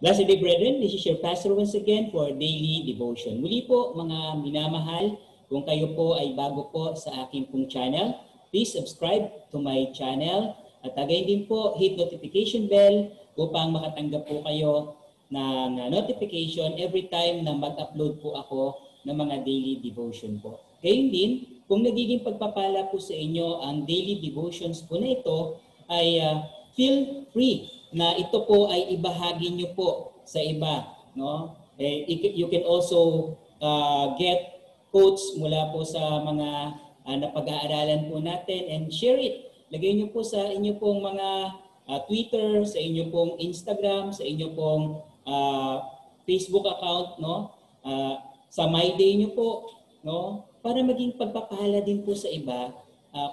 Blessed day, brethren, this is your pastor once again for daily devotion. Muli po, mga minamahal, kung kayo po ay bago po sa aking pong channel, please subscribe to my channel. At again din po, hit notification bell upang makatanggap po kayo ng notification every time na mag-upload po ako ng mga daily devotion po. Gayun din, kung nagiging pagpapala po sa inyo ang daily devotions po na ito, ay feel free na ito po ay ibahagi nyo po sa iba. No? You can also get quotes mula po sa mga napag-aaralan po natin and share it. Lagay nyo po sa inyo pong mga Twitter, sa inyo pong Instagram, sa inyo pong Facebook account, no? Sa My Day nyo po, no? Para maging pagpapala din po sa iba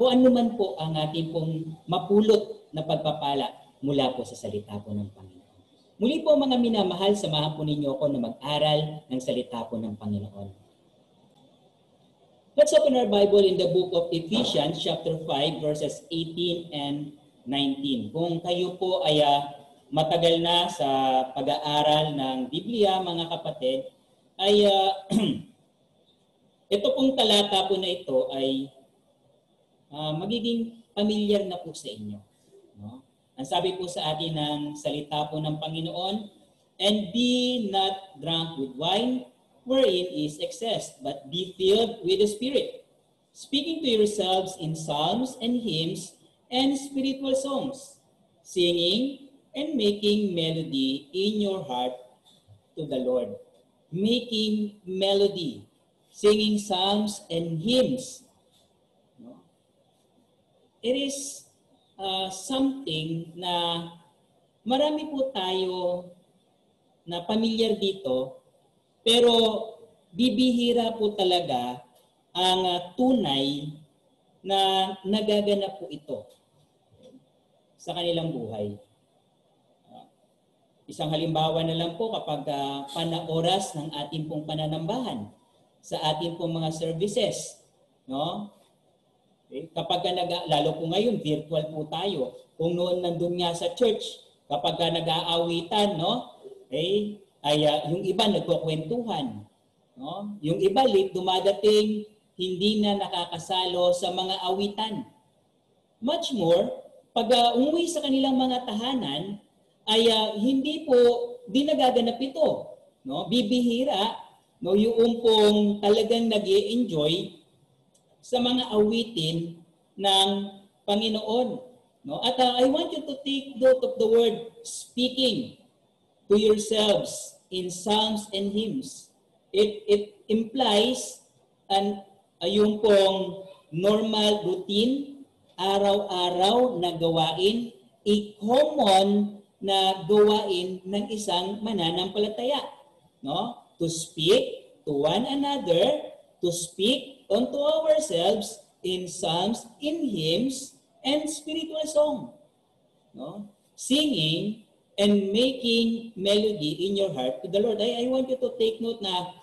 kung ano man po ang ating pong mapulot na pagpapala mula po sa salita po ng Panginoon. Muli po mga minamahal, samahan po ninyo ako na mag-aral ng salita po ng Panginoon. Let's open our Bible in the book of Ephesians chapter 5 verses 18 and 19. Kung kayo po ay matagal na sa pag-aaral ng Biblia, mga kapatid, ay ito pong talata po na ito ay magiging pamilyar na po sa inyo. No? Ang sabi po sa atin ng salita po ng Panginoon, and be not drunk with wine, wherein is excess, but be filled with the Spirit, speaking to yourselves in psalms and hymns and spiritual songs, singing and making melody in your heart to the Lord. Making melody, singing psalms and hymns. No? It is something na marami po tayo na pamilyar dito, pero bibihira po talaga ang tunay na nagaganap po ito sa kanilang buhay. Isang halimbawa na lang po kapag panaoras ng ating pong pananambahan sa ating pong mga services, no? Okay. Kapag lalo po ngayon, virtual po tayo. Kung noon nandun nga sa church, kapag nag-aawitan, no? Okay, ay yung iba nagkukwentuhan. No? Yung iba late dumadating, hindi na nakakasalo sa mga awitan. Much more, pag umuwi sa kanilang mga tahanan, ay hindi po di nagaganap ito. No? Bibihira, no? Yung pong talagang nag-i-enjoy sa mga awitin ng Panginoon. No? At I want you to take note of the word speaking to yourselves in psalms and hymns. It implies yung pong normal routine, araw-araw na gawain, a common na gawain ng isang mananampalataya. No? To speak to one another, to speak unto ourselves in psalms, in hymns, and spiritual song. No? Singing and making melody in your heart to the Lord. I want you to take note na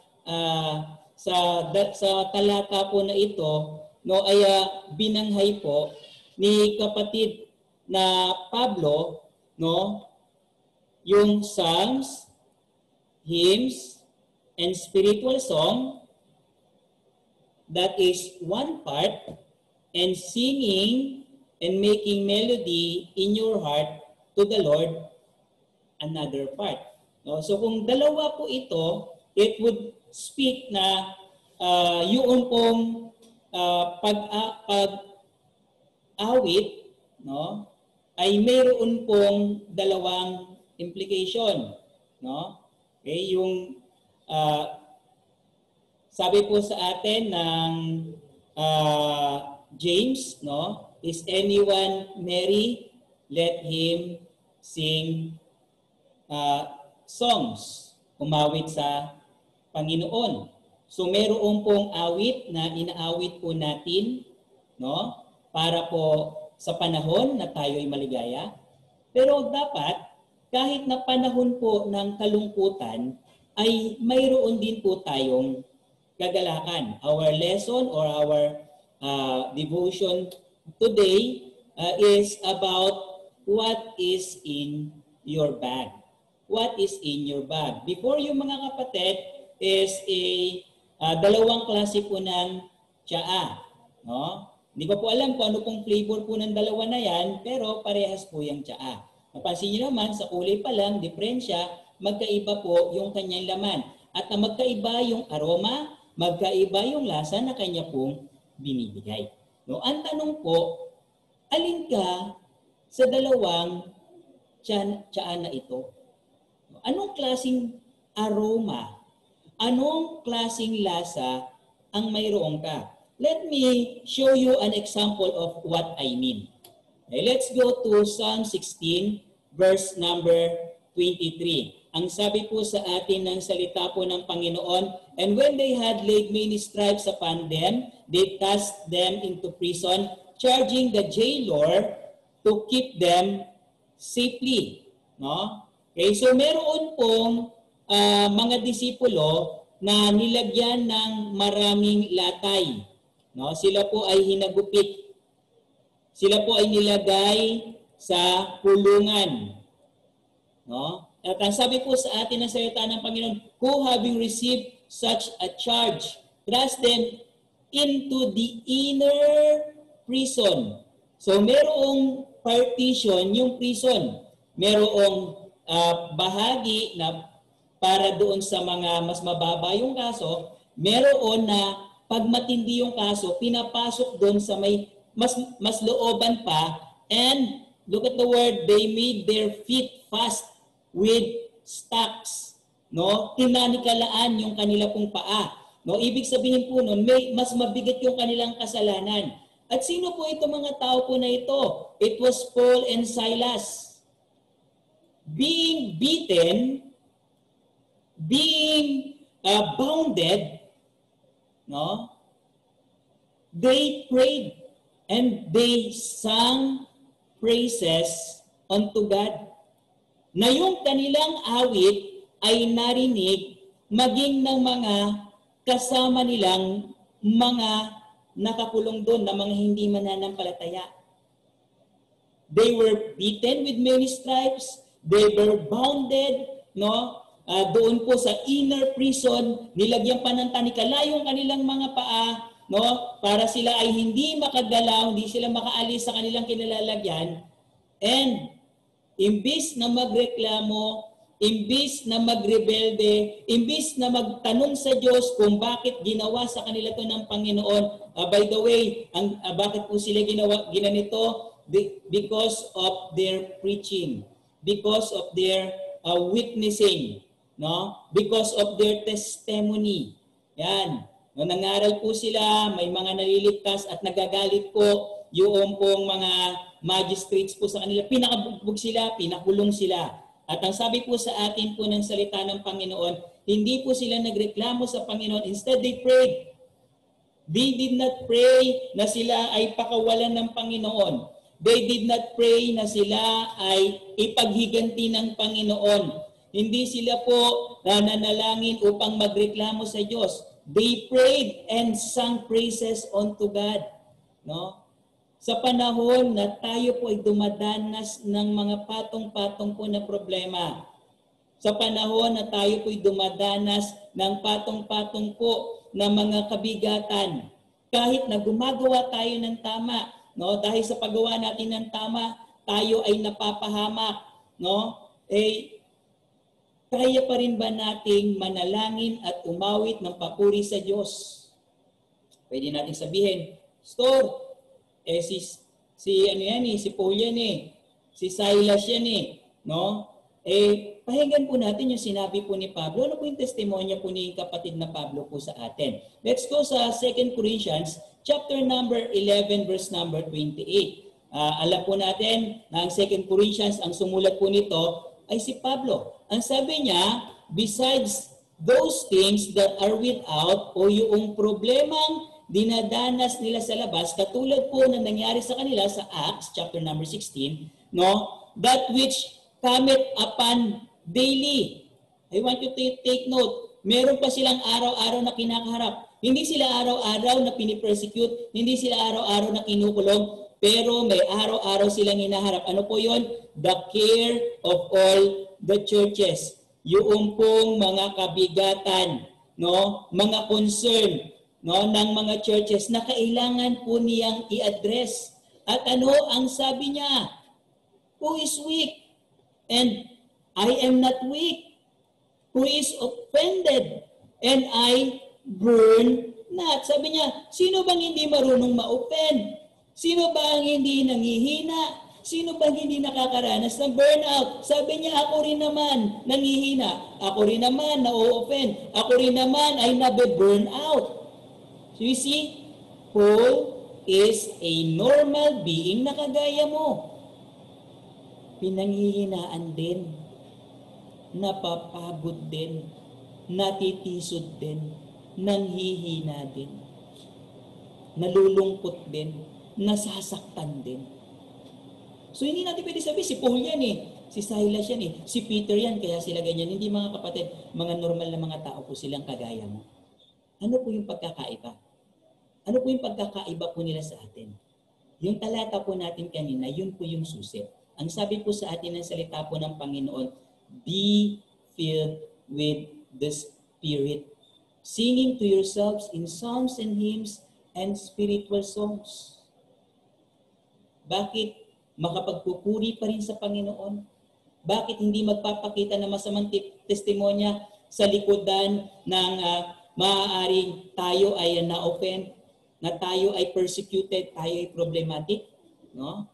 sa talata po na ito, no, ay binanghay po ni kapatid na Pablo, no, yung psalms, hymns, and spiritual song. That is one part, and singing and making melody in your heart to the Lord, another part. No? So kung dalawa po ito, it would speak na yung pong pag-awit, no, ay mayroon pong dalawang implication. No? Okay, yung sabi po sa atin ng James, no, is anyone merry? Let him sing songs, umawit sa Panginoon. So meron pong awit na inaawit po natin, no, para po sa panahon na tayo ay maligaya. Pero dapat kahit na panahon po ng kalungkutan ay mayroon din po tayong kagalakan. Our lesson or our devotion today is about what is in your bag. what is in your bag. Before you mga kapatid is dalawang klase po ng tsaa. No? Hindi ko po alam kung ano pong flavor po ng dalawa na yan, pero parehas po yung tsaa. Napansin niyo naman, sa kulay pa lang, diferensya, magkaiba po yung kanyang laman. At magkaiba yung aroma, magkaiba yung lasa na kanya pong binibigay. No? Ang tanong po, alin ka sa dalawang tsaa na ito? Anong klaseng aroma? Anong klaseng lasa ang mayroon ka? Let me show you an example of what I mean. Okay, let's go to Psalm 16, verse number 23. Ang sabi po sa atin ng salita po ng Panginoon, and when they had laid many stripes upon them, they cast them into prison, charging the jailer to keep them safely. No? Okay, so meron pong mga disipulo na nilagyan ng maraming latay. No? Sila po ay hinagupit. Sila po ay nilagay sa kulungan. No? At ang sabi po sa atin ng salita ng Panginoon, who having received such a charge, thrust them into the inner prison. So merong partition yung prison. Merong bahagi na para doon sa mga mas mababa yung kaso, meron na pag matindi yung kaso, pinapasok doon sa may mas looban pa, and look at the word, they made their feet fast with stocks. No? Tinanikalaan yung kanila pong paa. No? Ibig sabihin po nun, mas mabigat yung kanilang kasalanan. At sino po ito mga tao po na ito? It was Paul and Silas. Being beaten, being bounded, no? They prayed and they sang praises unto God. Na yung kanilang awit ay narinig maging ng mga kasama nilang mga nakakulong doon na mga hindi mananampalataya. They were beaten with many stripes. They were bounded, no? Doon po sa inner prison, nilagyan pa ng tanikala yung kanilang mga paa, no? Para sila ay hindi makagalaw, hindi sila makaalis sa kanilang kinalalagyan. And imbis na magreklamo, imbis na magrebelde, imbis na magtanong sa Diyos kung bakit ginawa sa kanila to ng Panginoon. By the way, bakit po sila ginanito? Because of their preaching, because of their witnessing, no? Because of their testimony. Yan. No, nangaral po sila, may mga naliligtas at nagagalit po yung pong mga magistrates po sa kanila. Pinakabugbog sila, pinakulong sila. At ang sabi po sa atin po ng salita ng Panginoon, hindi po sila nagreklamo sa Panginoon. Instead, they prayed. They did not pray na sila ay pakawalan ng Panginoon. They did not pray na sila ay ipaghiganti ng Panginoon. Hindi sila po nananalangin upang magreklamo sa Diyos. They prayed and sang praises unto God. No? Sa panahon na tayo po ay dumadanas ng mga patong-patong po na problema, sa panahon na tayo po ay dumadanas ng patong-patong po na mga kabigatan, kahit na gumagawa tayo ng tama, no? Dahil sa paggawa natin ng tama, tayo ay napapahamak, no? Kaya pa rin ba nating manalangin at umawit ng papuri sa Diyos? Pwede nating sabihin, Store, si Paul yan si Silas yan no? Pakinggan po natin yung sinabi po ni Pablo. Ano po yung testimonya po ni kapatid na Pablo po sa atin? Let's go sa 2 Corinthians chapter number 11 verse number 28. Alam po natin na ang 2 Corinthians, ang sumulat po nito ay si Pablo. Ang sabi niya, besides those things that are without, o yung problemang dinadanas nila sa labas, katulad po na nangyari sa kanila sa Acts chapter number 16, no? That which cometh upon daily. I want you to take note. Meron pa silang araw-araw na kinakaharap. Hindi sila araw-araw na pinipersecute, hindi sila araw-araw na kinukulong, pero may araw-araw silang hinaharap. Ano po yon? The care of all the churches, yung pong mga kabigatan, no, mga concern, no, ng mga churches na kailangan po niyang i-address. At ano ang sabi niya? Who is weak? And I am not weak. Who is offended? And I burn not. Sabi niya, sino bang hindi marunong ma-offend? Sino ba ang hindi nangihina? Sino bang hindi nakakaranas ng burnout? Sabi niya, ako rin naman nangihina. Ako rin naman na-offend. Ako rin naman ay nabe-burn out. So you see, Paul is a normal being na kagaya mo. Pinanghihinaan din, napapagod din, natitisod din, nanghihina din, nalulungkot din, nasasaktan din. So hindi natin pwede sabihin, si Paul yan eh, si Silas yan eh, si Peter yan, kaya sila ganyan. Hindi mga kapatid, mga normal na mga tao po silang kagaya mo. Ano po yung pagkakaiba? Ano po yung pagkakaiba po nila sa atin? Yung talata po natin kanina, yun po yung susi. Ang sabi po sa atin ng salita po ng Panginoon, be filled with the Spirit, singing to yourselves in psalms and hymns and spiritual songs. Bakit makapagpupuri pa rin sa Panginoon? Bakit hindi magpapakita ng masamang testimonya sa likodan ng maaaring tayo ay na-offend, na tayo ay persecuted, tayo ay problematic? No?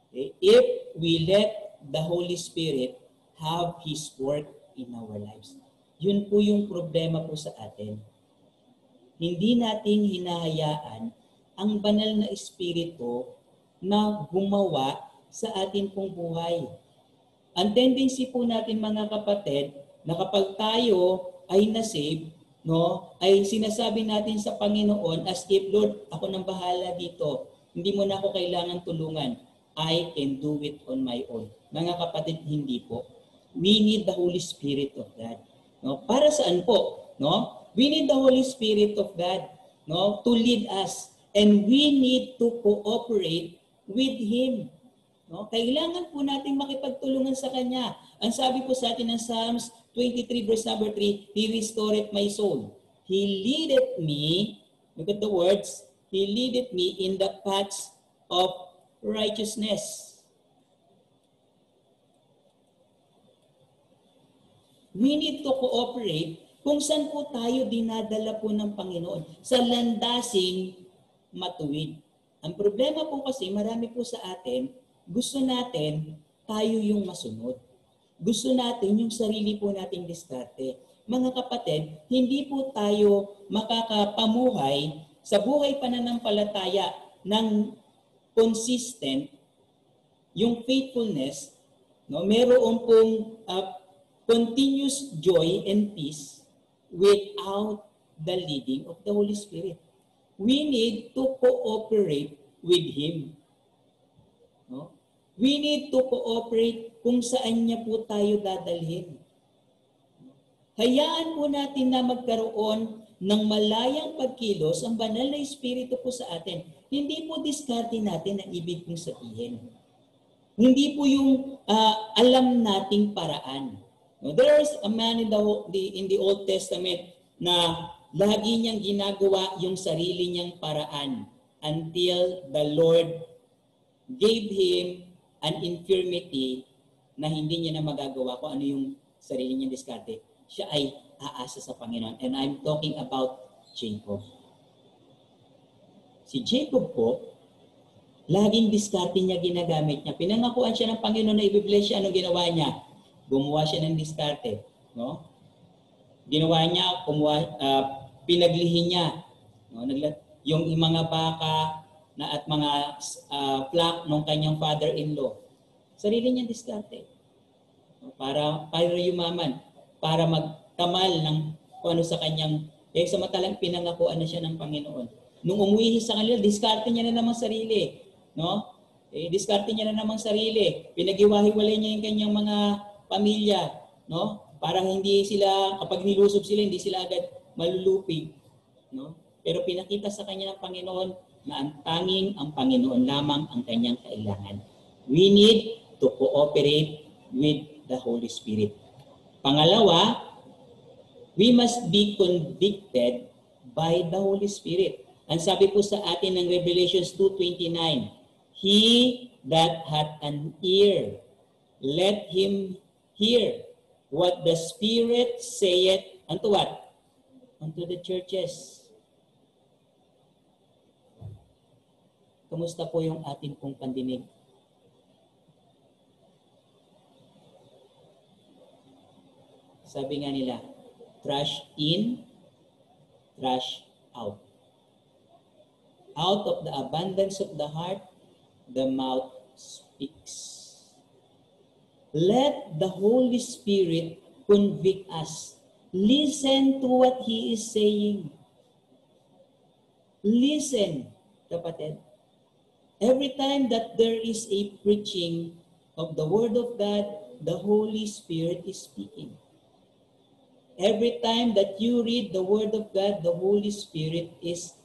Okay. If we let the Holy Spirit have His work in our lives. Yun po yung problema po sa atin. Hindi natin hinahayaan ang banal na Espiritu na gumawa sa atin pong buhay. Ang tendency po natin mga kapatid, na kapag tayo ay nasave, no, ay sinasabi natin sa Panginoon as if, Lord, ako nang bahala dito. Hindi mo na ako kailangan tulungan. I can do it on my own. Mga kapatid, hindi po. We need the Holy Spirit of God. No? Para saan po? No? We need the Holy Spirit of God, no, to lead us. And we need to cooperate with Him. No? Kailangan po natin makipagtulungan sa Kanya. Ang sabi po sa atin ng Psalms 23 verse number 3, He restored my soul. He leadeth me, look at the words, He leadeth me in the paths of righteousness. We need to cooperate kung saan po tayo dinadala po ng Panginoon sa landasing matuwid. Ang problema po kasi marami po sa atin, gusto natin tayo yung masunod. Gusto natin yung sarili po nating diskarte. Mga kapatid, hindi po tayo makakapamuhay sa buhay pananampalataya ng consistent, yung faithfulness, no, meron pong continuous joy and peace without the leading of the Holy Spirit. We need to cooperate with Him. No? We need to cooperate kung saan niya po tayo dadalhin. Hayaan po natin na magkaroon ng malayang pagkilos ang banal na Espiritu po sa atin. Hindi po diskarte natin ang ibig kong sabihin. Hindi po yung alam nating paraan. No, there's a man in the Old Testament na lagi niyang ginagawa yung sarili niyang paraan until the Lord gave him an infirmity na hindi niya na magagawa kung ano yung sarili niyang diskarte. Siya ay aasa sa Panginoon. And I'm talking about Jacob. Si Jacob po, laging diskarte niya ginagamit niya. Pinangakuan siya ng Panginoon na i-bless siya. Anong ginawa niya? Gumawa siya ng diskarte. No? Ginawa niya, pinaglihin niya. No? Yung mga baka na at mga flock ng kanyang father-in-law. Sarili niyang diskarte. No? Para yumaman. Para magkamal ng kung ano sa kanyang, samantalang pinangakuan na siya ng Panginoon. Nung umuwi sa kanila, diskarte niya na naman sarili. No? Diskarte niya na naman sarili. Pinag-iwahiwalay niya yung kanyang mga pamilya. No? Para hindi sila, kapag nilusob sila, hindi sila agad malulupig. No? Pero pinakita sa kanya ng Panginoon na ang tanging ang Panginoon lamang ang kanyang kailangan. We need to cooperate with the Holy Spirit. Pangalawa, we must be convicted by the Holy Spirit. Ang sabi po sa atin ng Revelations 2:29, he that hath an ear, let him hear what the Spirit saith unto what? Unto the churches. Kumusta po yung atin pong pandinig? Sabi nga nila, trash in, trash out. Out of the abundance of the heart, the mouth speaks. Let the Holy Spirit convict us. Listen to what He is saying. Listen, kapatid. Every time that there is a preaching of the Word of God, the Holy Spirit is speaking. Every time that you read the Word of God, the Holy Spirit is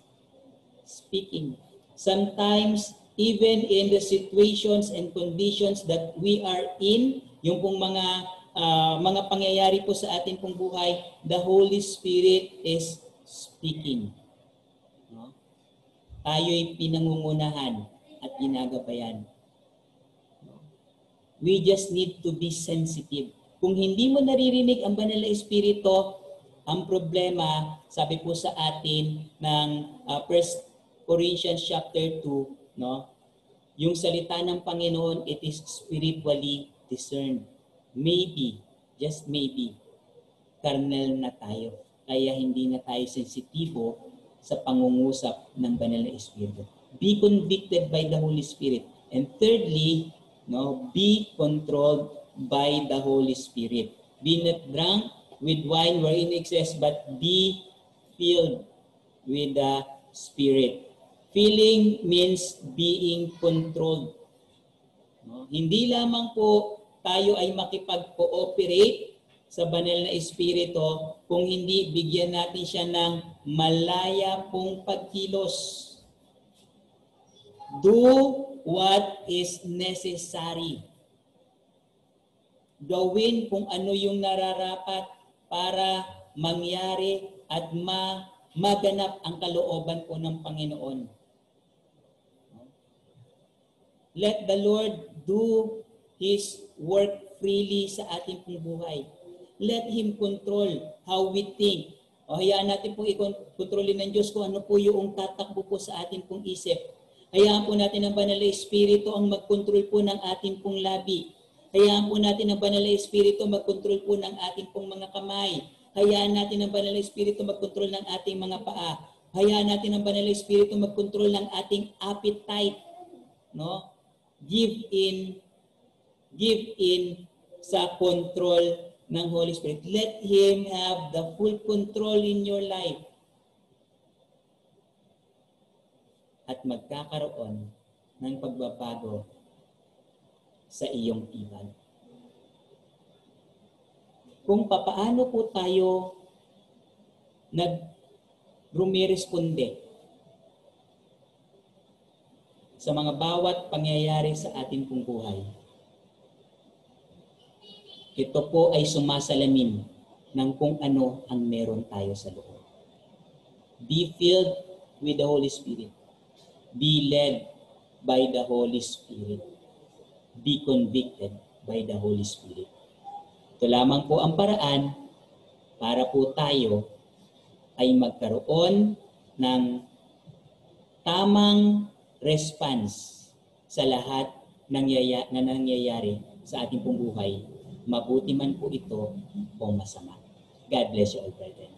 speaking. Sometimes, even in the situations and conditions that we are in, yung pong mga pangyayari po sa ating pong buhay, the Holy Spirit is speaking. No? Tayo'y pinangungunahan at ginagabayan. No? We just need to be sensitive. Kung hindi mo naririnig ang Banal na Espiritu, ang problema, sabi po sa atin ng 1 Corinthians chapter 2, no? Yung salita ng Panginoon, it is spiritually discerned. Maybe, just maybe, carnal na tayo. Kaya hindi na tayo sensitibo sa pangungusap ng Banal na Espiritu. Be convicted by the Holy Spirit. And thirdly, no, be controlled by the Holy Spirit. Be not drunk with wine wherein excess, but be filled with the Spirit. Filling means being controlled. No? Hindi lamang po tayo ay makipag-cooperate sa Banal na Espiritu kung hindi bigyan natin siya ng malaya pong pagkilos. Do what is necessary. Gawin kung ano yung nararapat para mangyari at maganap ang kalooban po ng Panginoon. Let the Lord do His work freely sa ating pong buhay. Let Him control how we think. O hayaan natin po i-kontrolin ng Diyos kung ano po yung tatakbo po sa ating pong isip. Hayaan po natin ang Banal na Espiritu ang mag-control po ng ating pong labi. Hayaan po natin ang Banal na Espiritu mag-control po ng ating pong mga kamay. Hayaan natin ang Banal na Espiritu mag-control ng ating mga paa. Hayaan natin ang Banal na Espiritu mag-control ng ating appetite. No? Give in sa control ng Holy Spirit. Let Him have the full control in your life. At magkakaroon ng pagbabago sa iyong tibag. Kung papaano po tayo rumiresponde sa mga bawat pangyayari sa ating pong buhay. Ito po ay sumasalamin ng kung ano ang meron tayo sa loob. Be filled with the Holy Spirit. Be led by the Holy Spirit. Be convicted by the Holy Spirit. Ito lamang po ang paraan para po tayo ay magkaroon ng tamang response sa lahat na nangyayari sa ating pong buhay. Mabuti man po ito o masama. God bless you all, brethren.